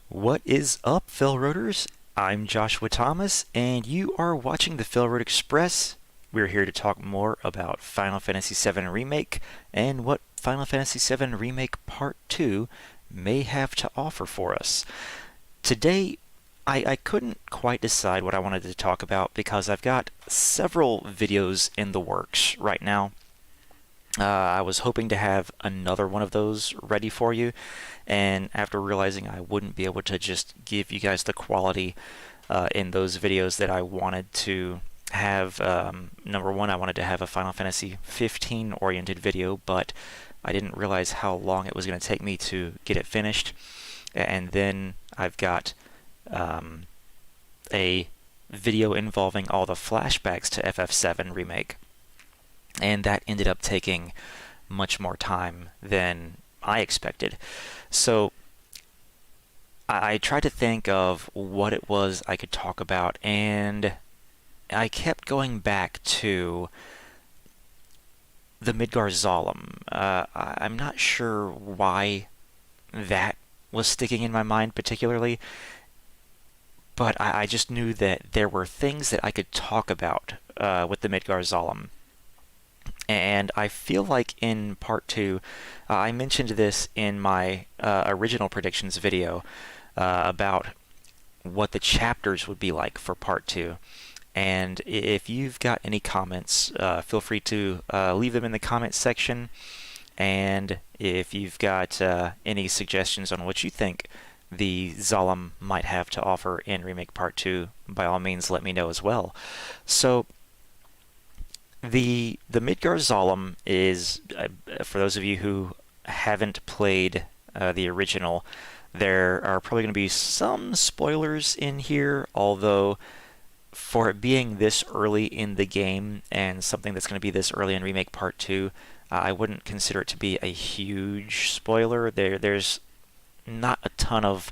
What is up, Railroaders? I'm Joshua Thomas, and you are watching the Railroad Express. We're here to talk more about Final Fantasy VII Remake and what Final Fantasy VII Remake Part 2 may have to offer for us. Today, I couldn't quite decide what I wanted to talk about because I've got several videos in the works right now. I was hoping to have another one of those ready for you, and after realizing I wouldn't be able to just give you guys the quality in those videos that I wanted to have, number one, I wanted to have a Final Fantasy 15 oriented video, but I didn't realize how long it was going to take me to get it finished. And then I've got a video involving all the flashbacks to FF7 Remake. And that ended up taking much more time than I expected. So I tried to think of what it was I could talk about, and I kept going back to the Midgar Zolom. I'm not sure why that was sticking in my mind particularly, but I just knew that there were things that I could talk about with the Midgar Zolom. And I feel like in part 2, I mentioned this in my original predictions video about what the chapters would be like for part 2. And if you've got any comments, feel free to leave them in the comments section. And if you've got any suggestions on what you think the Zolom might have to offer in Remake Part 2, by all means let me know as well. So the Midgar Zolom is, for those of you who haven't played the original, there are probably going to be some spoilers in here, although for it being this early in the game and something that's going to be this early in Remake Part 2, I wouldn't consider it to be a huge spoiler. There's not a ton of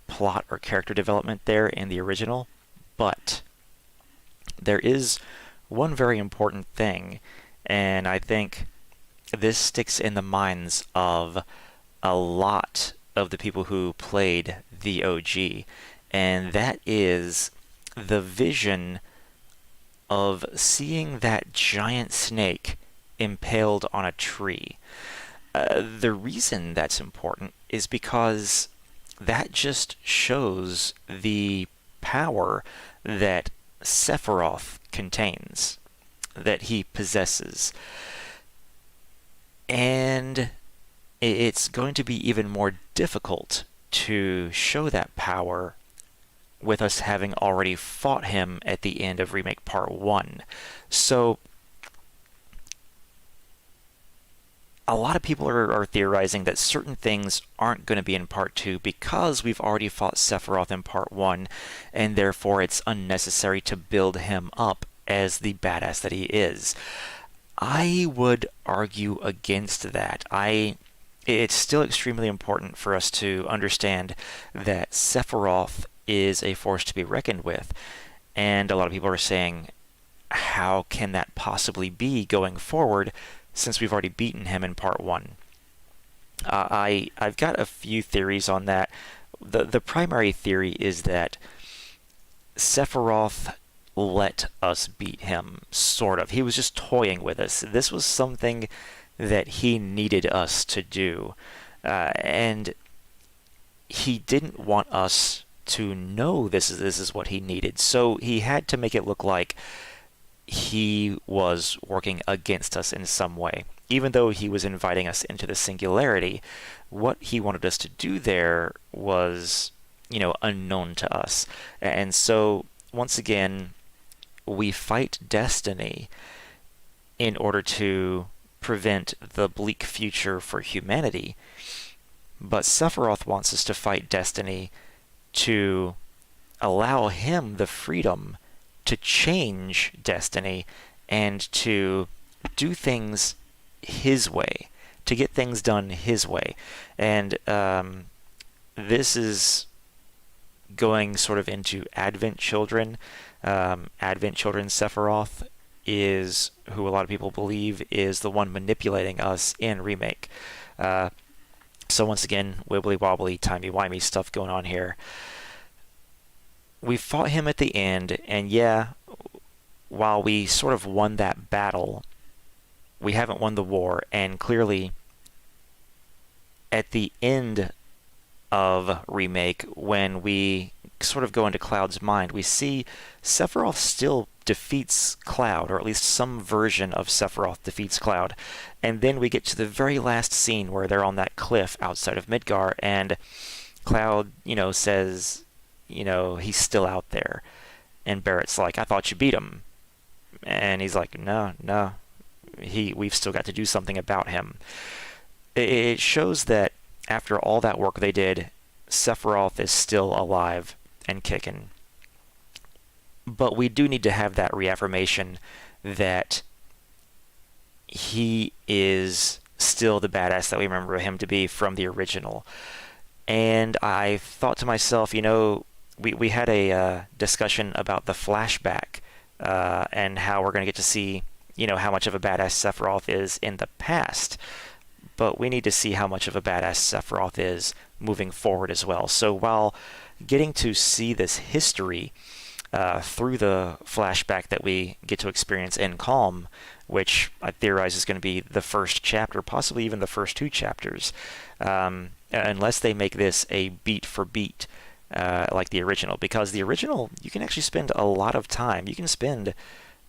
plot or character development there in the original, but there is one very important thing, and I think this sticks in the minds of a lot of the people who played the OG, and that is the vision of seeing that giant snake impaled on a tree. The reason that's important is because that just shows the power that Sephiroth contains, that he possesses. And it's going to be even more difficult to show that power with us having already fought him at the end of Remake Part 1. So a lot of people are theorizing that certain things aren't going to be in Part 2 because we've already fought Sephiroth in Part 1, and therefore it's unnecessary to build him up as the badass that he is. I would argue against that. It's still extremely important for us to understand that Sephiroth is a force to be reckoned with, and a lot of people are saying, how can that possibly be going forward since we've already beaten him in Part 1? I've got a few theories on that. The primary theory is that Sephiroth let us beat him, sort of. He was just toying with us. This was something that he needed us to do. And he didn't want us to know this is what he needed. So he had to make it look like he was working against us in some way. Even though he was inviting us into the singularity, what he wanted us to do there was, unknown to us. And so, once again, we fight destiny in order to prevent the bleak future for humanity. But Sephiroth wants us to fight destiny to allow him the freedom to change destiny and to do things his way, to get things done his way. And this is going sort of into Advent Children. Advent Children Sephiroth is who a lot of people believe is the one manipulating us in Remake. So once again, wibbly wobbly, timey wimey stuff going on here. We fought him at the end, and yeah, while we sort of won that battle, we haven't won the war, and clearly at the end of Remake, when we sort of go into Cloud's mind, we see Sephiroth still defeats Cloud, or at least some version of Sephiroth defeats Cloud. And then we get to the very last scene where they're on that cliff outside of Midgar, and Cloud, says, he's still out there. And Barrett's like, I thought you beat him. And he's like, no, we've still got to do something about him. It shows that after all that work they did, Sephiroth is still alive and kicking. But we do need to have that reaffirmation that he is still the badass that we remember him to be from the original. And I thought to myself, we had a discussion about the flashback and how we're going to get to see, how much of a badass Sephiroth is in the past. But we need to see how much of a badass Sephiroth is moving forward as well. So while getting to see this history through the flashback that we get to experience in Calm, which I theorize is going to be the first chapter, possibly even the first 2 chapters, unless they make this a beat for beat like the original. Because the original, you can actually spend a lot of time. You can spend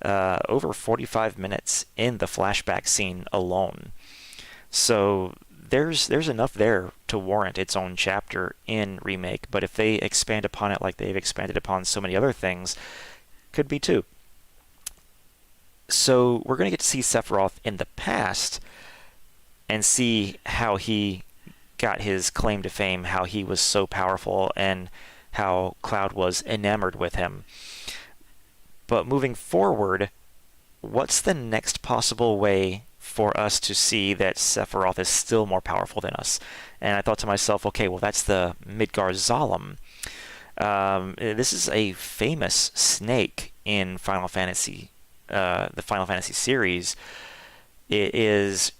over 45 minutes in the flashback scene alone. So there's enough there to warrant its own chapter in Remake, but if they expand upon it like they've expanded upon so many other things, could be 2. So we're going to get to see Sephiroth in the past and see how he got his claim to fame, how he was so powerful, and how Cloud was enamored with him. But moving forward, what's the next possible way for us to see that Sephiroth is still more powerful than us? And I thought to myself, okay, well, that's the Midgar Zolom. This is a famous snake in Final Fantasy, the Final Fantasy series. It is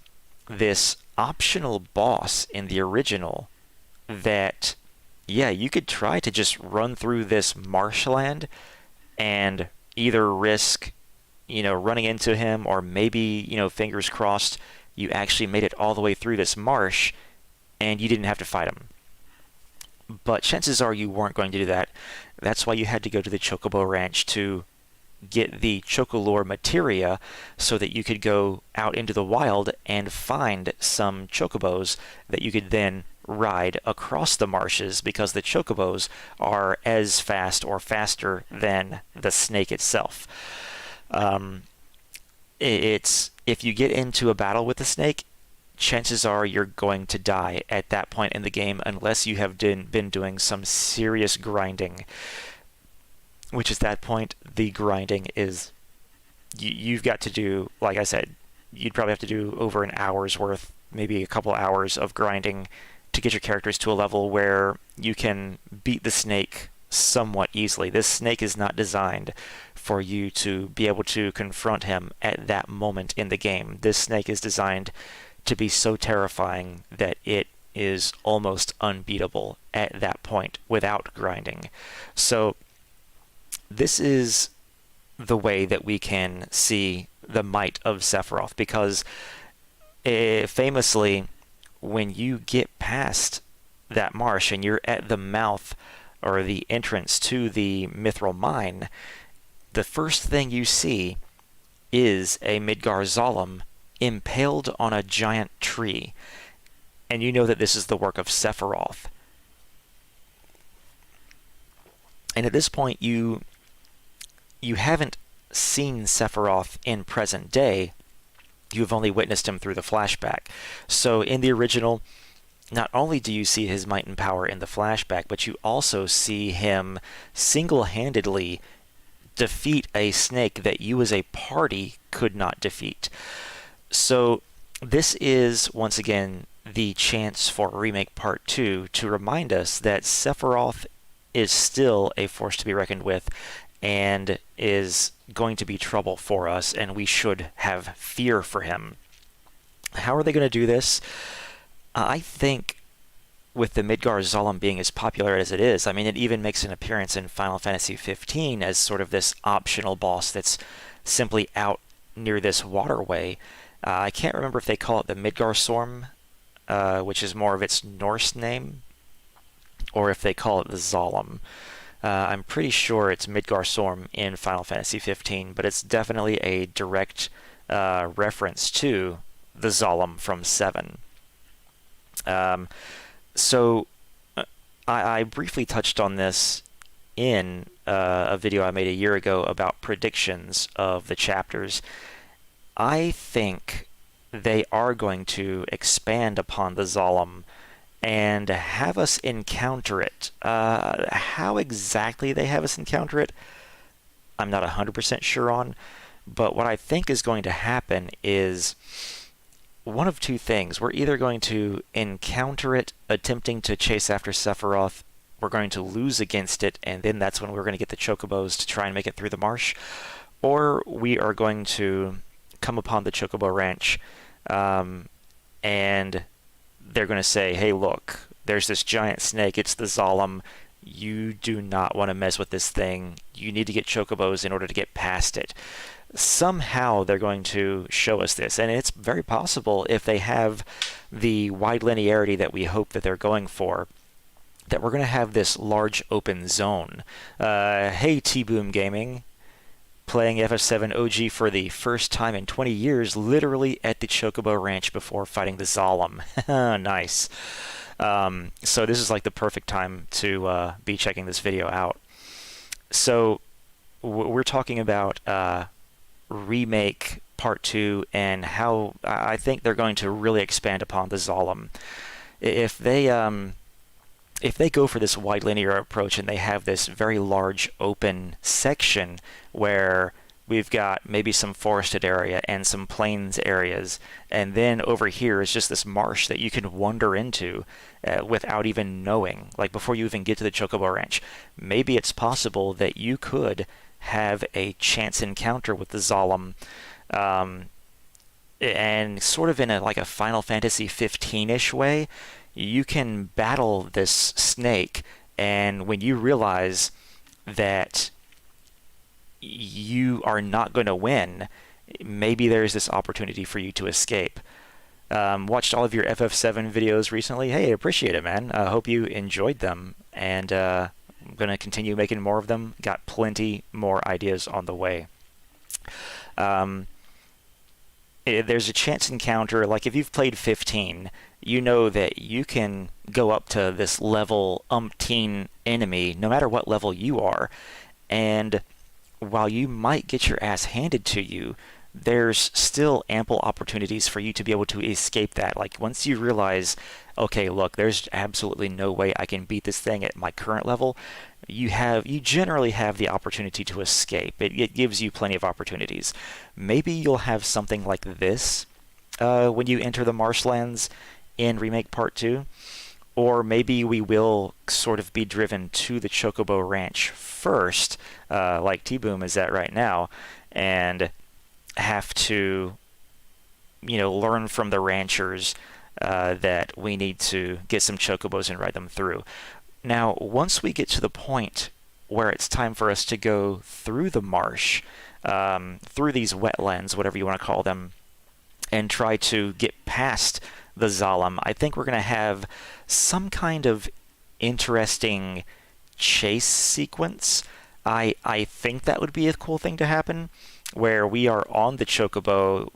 this optional boss in the original that, yeah, you could try to just run through this marshland and either risk running into him, or maybe, fingers crossed, you actually made it all the way through this marsh and you didn't have to fight him. But chances are you weren't going to do that. That's why you had to go to the Chocobo Ranch to get the Chocolure materia so that you could go out into the wild and find some Chocobos that you could then ride across the marshes, because the Chocobos are as fast or faster than the snake itself. It's if you get into a battle with the snake, chances are you're going to die at that point in the game unless you have been doing some serious grinding. Which at that point, the grinding is you've got to do, like I said, you'd probably have to do over an hour's worth, maybe a couple hours of grinding to get your characters to a level where you can beat the snake somewhat easily. This snake is not designed for you to be able to confront him at that moment in the game. This snake is designed to be so terrifying that it is almost unbeatable at that point without grinding. So this is the way that we can see the might of Sephiroth, because famously, when you get past that marsh and you're at the mouth or the entrance to the Mithril Mine, the first thing you see is a Midgar Zolom impaled on a giant tree. And you know that this is the work of Sephiroth. And at this point, you haven't seen Sephiroth in present day. You've only witnessed him through the flashback. So in the original, not only do you see his might and power in the flashback, but you also see him single-handedly defeat a snake that you as a party could not defeat. So this is, once again, the chance for Remake Part 2 to remind us that Sephiroth is still a force to be reckoned with and is going to be trouble for us, and we should have fear for him. How are they going to do this? I think with the Midgar Zolom being as popular as it is, I mean, it even makes an appearance in Final Fantasy 15 as sort of this optional boss that's simply out near this waterway. I can't remember if they call it the Midgar Zolom, which is more of its Norse name, or if they call it the Zolom. I'm pretty sure it's Midgar Zolom in Final Fantasy 15, but it's definitely a direct reference to the Zolom from 7. So I briefly touched on this in a video I made a year ago about predictions of the chapters. I think they are going to expand upon the Zolom and have us encounter it. How exactly they have us encounter it, I'm not 100% sure on, but what I think is going to happen is one of two things. We're either going to encounter it attempting to chase after Sephiroth, we're going to lose against it, and then that's when we're going to get the chocobos to try and make it through the marsh, or we are going to come upon the Chocobo Ranch, and they're going to say, hey, look, there's this giant snake, it's the Zolom, you do not want to mess with this thing, you need to get chocobos in order to get past it. Somehow they're going to show us this, and it's very possible, if they have the wide linearity that we hope that they're going for, that we're going to have this large open zone. Hey, T-Boom Gaming, playing FF7 OG for the first time in 20 years, literally at the Chocobo Ranch before fighting the Zolom. Nice. So this is like the perfect time to be checking this video out. So we're talking about Remake Part 2 and how I think they're going to really expand upon the Zolom. If they go for this wide linear approach and they have this very large open section where we've got maybe some forested area and some plains areas, and then over here is just this marsh that you can wander into without even knowing, like before you even get to the Chocobo Ranch, maybe it's possible that you could have a chance encounter with the Zolom, and sort of in like a Final Fantasy 15-ish way, you can battle this snake, and when you realize that you are not going to win, maybe there's this opportunity for you to escape. Watched all of your FF7 videos recently. Hey, I appreciate it, man. I hope you enjoyed them, and I'm going to continue making more of them. Got plenty more ideas on the way. There's a chance encounter, like if you've played 15, you know that you can go up to this level umpteen enemy, no matter what level you are, and while you might get your ass handed to you, there's still ample opportunities for you to be able to escape that. Like once you realize, okay, look, there's absolutely no way I can beat this thing at my current level, you generally have the opportunity to escape. It gives you plenty of opportunities. Maybe you'll have something like this when you enter the marshlands in Remake Part 2, or maybe we will sort of be driven to the Chocobo Ranch first, like T-Boom is at right now, and have to, learn from the ranchers that we need to get some chocobos and ride them through. Now, once we get to the point where it's time for us to go through the marsh, through these wetlands, whatever you want to call them, and try to get past the Zolom, I think we're going to have some kind of interesting chase sequence. I think that would be a cool thing to happen, where we are on the Chocobo.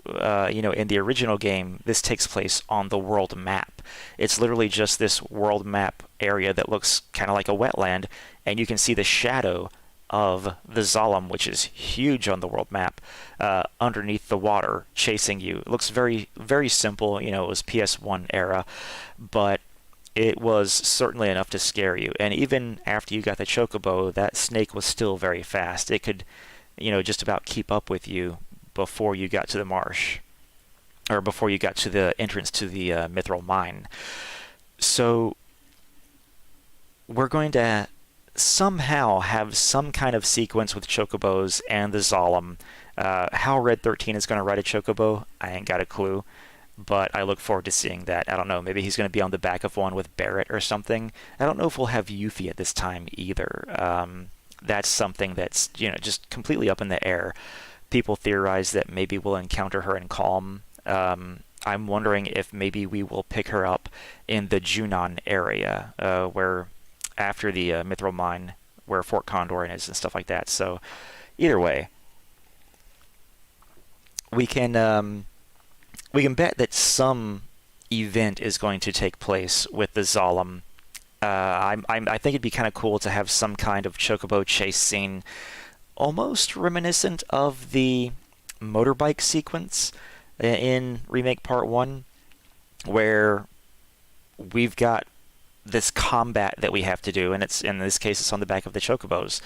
In the original game, this takes place on the world map. It's literally just this world map area that looks kind of like a wetland, and you can see the shadow of the Zolom, which is huge on the world map, underneath the water, chasing you. It looks very, very simple. It was PS1 era, but it was certainly enough to scare you. And even after you got the Chocobo, that snake was still very fast. It could, just about keep up with you before you got to the marsh, or before you got to the entrance to the Mithril mine. So we're going to somehow have some kind of sequence with chocobos and the Zolom. How Red 13 is going to ride a chocobo, I ain't got a clue. but I look forward to seeing that. I don't know, maybe he's going to be on the back of one with Barrett or something. I don't know if we'll have Yuffie at this time either. That's something that's, just completely up in the air. People theorize that maybe we'll encounter her in Calm. I'm wondering if maybe we will pick her up in the Junon area, where after the Mithril Mine, where Fort Condoran is and stuff like that. So either way, we can bet that some event is going to take place with the Zolom. I think it'd be kind of cool to have some kind of chocobo chase scene, almost reminiscent of the motorbike sequence in Remake Part 1, where we've got this combat that we have to do, and in this case it's on the back of the chocobos.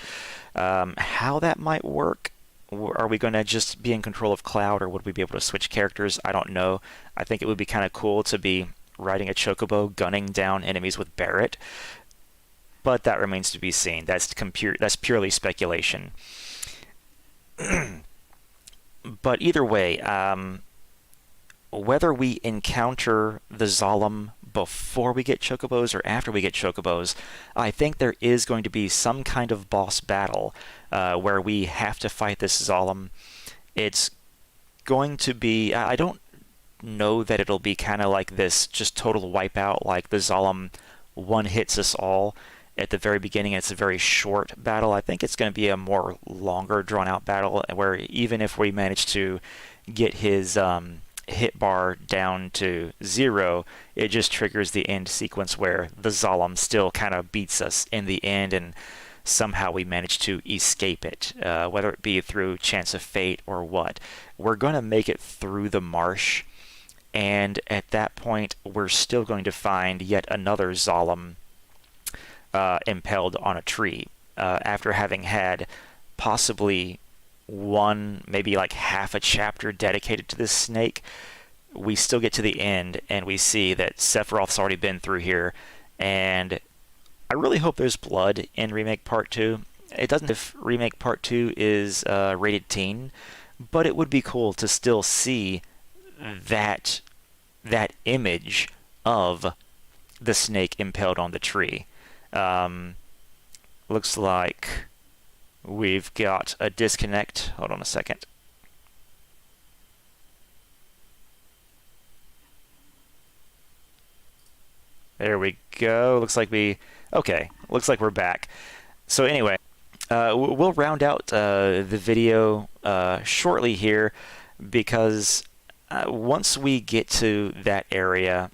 How that might work, are we going to just be in control of Cloud, or would we be able to switch characters? I don't know. I think it would be kind of cool to be riding a chocobo gunning down enemies with Barrett, but that remains to be seen. That's purely speculation. But either way, whether we encounter the Zolom before we get chocobos or after we get chocobos, I think there is going to be some kind of boss battle where we have to fight this Zolom. It's going to be, I don't know that it'll be kind of like this just total wipeout, like the Zolom one hits us all at the very beginning. It's a very short battle. I think it's going to be a more longer drawn out battle, where even if we manage to get his hit bar down to 0, it just triggers the end sequence where the Zolom still kind of beats us in the end, and somehow we manage to escape it, whether it be through chance of fate or what. We're going to make it through the marsh, and at that point we're still going to find yet another Zolom impaled on a tree, after having had possibly one, maybe like half a chapter dedicated to this snake. We still get to the end and we see that Sephiroth's already been through here, and I really hope there's blood in Remake Part 2. It doesn't if Remake Part 2 is rated teen, but it would be cool to still see that image of the snake impaled on the tree. Looks like we've got a disconnect. Hold on a second. There we go. Looks like looks like we're back. So anyway, we'll round out the video shortly here, because once we get to that area,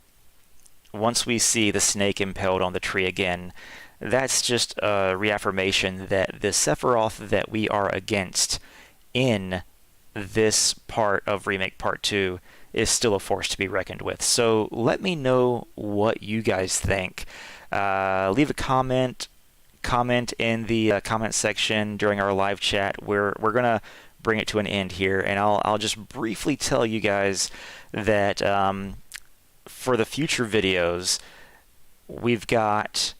once we see the snake impaled on the tree again, that's just a reaffirmation that the Sephiroth that we are against in this part of Remake Part 2 is still a force to be reckoned with. So let me know what you guys think. Leave a comment in the comment section during our live chat. We're gonna bring it to an end here, and I'll just briefly tell you guys that for the future videos, we've got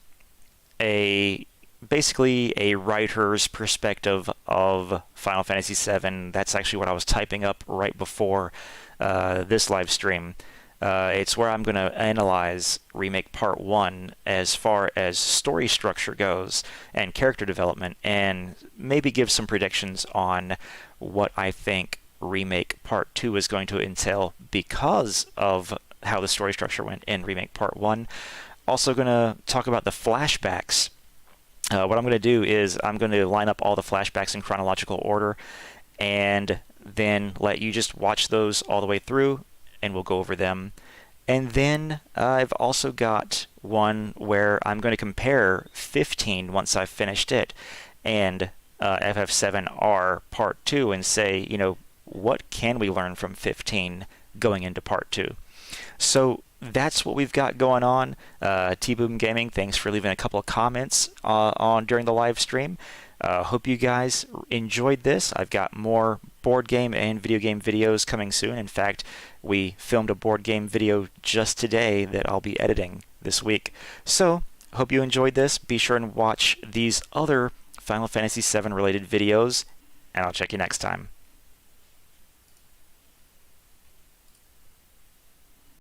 basically a writer's perspective of Final Fantasy VII. That's actually what I was typing up right before this live stream. It's where I'm going to analyze Remake Part 1 as far as story structure goes and character development, and maybe give some predictions on what I think Remake Part 2 is going to entail because of how the story structure went in Remake Part 1. Also going to talk about the flashbacks. What I'm going to do is I'm going to line up all the flashbacks in chronological order, and then let you just watch those all the way through, and we'll go over them. And then I've also got one where I'm going to compare 15 once I've finished it, and FF7R Part 2, and say, what can we learn from 15 going into Part 2? So that's what we've got going on. T-Boom Gaming, thanks for leaving a couple of comments during the live stream. Hope you guys enjoyed this. I've got more board game and video game videos coming soon. In fact, we filmed a board game video just today that I'll be editing this week. So, hope you enjoyed this. Be sure and watch these other Final Fantasy VII related videos, and I'll check you next time.